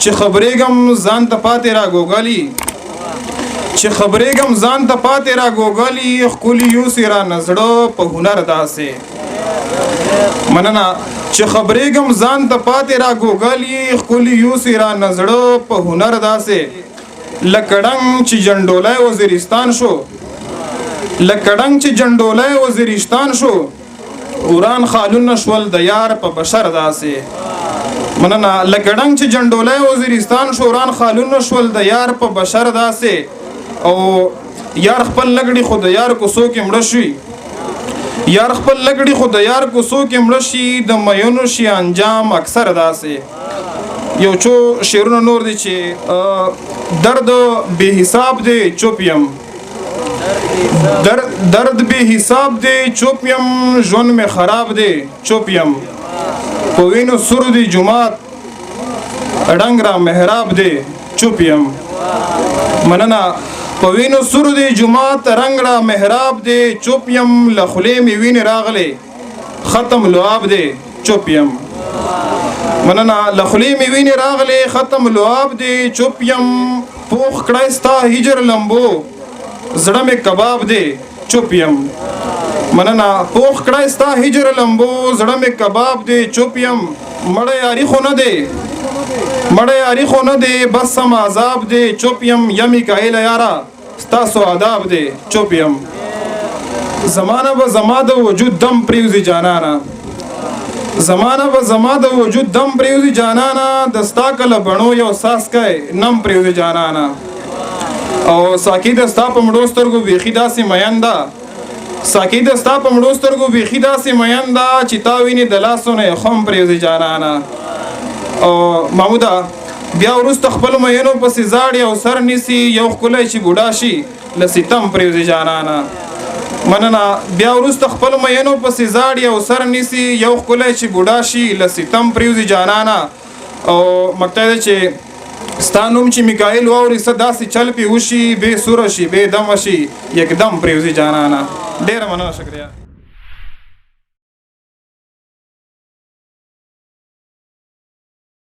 چې خبرېږم ځان ته پاتې را ګوګلي چې خبرېږم ځان ته پاتې را ګوګلي ښکلي یوسي را نزړه په هنر داسې مننه چې خبرېږم ځان ته پاتې را ګوګلي ښکلي یوسي را نزړه په هنر داسې لکه ډنګ چې جنډولی وزیرستان شو لکه ډنګ چې جنډولی وزیرستان شو وران خالونه شول د یار په بشر داسې مننه لکه ډنګ چې جنډولی وزیرستان شو وران خالونه شول د یار په بشر داسې او یار خپل لګړي خو د یار کوڅو کې مړه شي یار خپل لګړي خو د یار کوڅو کې مړه شي د میونو شي انجام اکثر داسې یو څو شعرونه نور دي چې درد بے حساب دی چوپ یم درد بے حساب دی چوپ یم ژوند مې خراب دی چوپ یم په وینو سور دی جومات ړنګ را محراب دی چوپ یم مننه په وینو سور دی جومات رنګ را محراب دی چوپ یم له خولې مې وینې راغلې ختم لعاب دی چوپ یم مننه له خولې مې وینې راغلې ختم لعاب دی چوپ یم پوخ کړی ستا هجر لمبو زړه مې کباب دی چوپ یم مننه پوخ کړی ستا هجر لمبو زړه مې کباب دی چوپ یم مړه یاري خو نه دی مړه یاري خو نه دی بس سم عذاب دی چوپ یم یمی کایله یاره ستاسو آداب دی چوپ یم زمانه به زما د وجود دم پریوزي جانانه زمانه به زما د وجود دم پریوزي جانانه دستا کله بڼو یو ساسکی نم پریوزي جانانه او ساکی دستا په مړو سترګو بیخي داسې مین ده ساکی دستا په مړو سترګو بیخي داسې مین ده چې تا وینې د لاسو نه یې خم پرېوځي جانانه او محموده بیا وروسته خپلو مینو پسې زاړي او سر نیسي یو ښکلی چې بوډا شي له ستم پرېوځي جانانه مننه بیا وروسته خپلو مینو پسې زاړي او سر نیسي یو ښکلی چې بوډا شي له ستم پرېوځي جانانه او مقطع ده چې ستا نوم چې میکائیل واوري څه داسې چل پې وشي بې سوره شي بې دمه شي یکدم پرېوځي جانانه ډېره مننه شکریه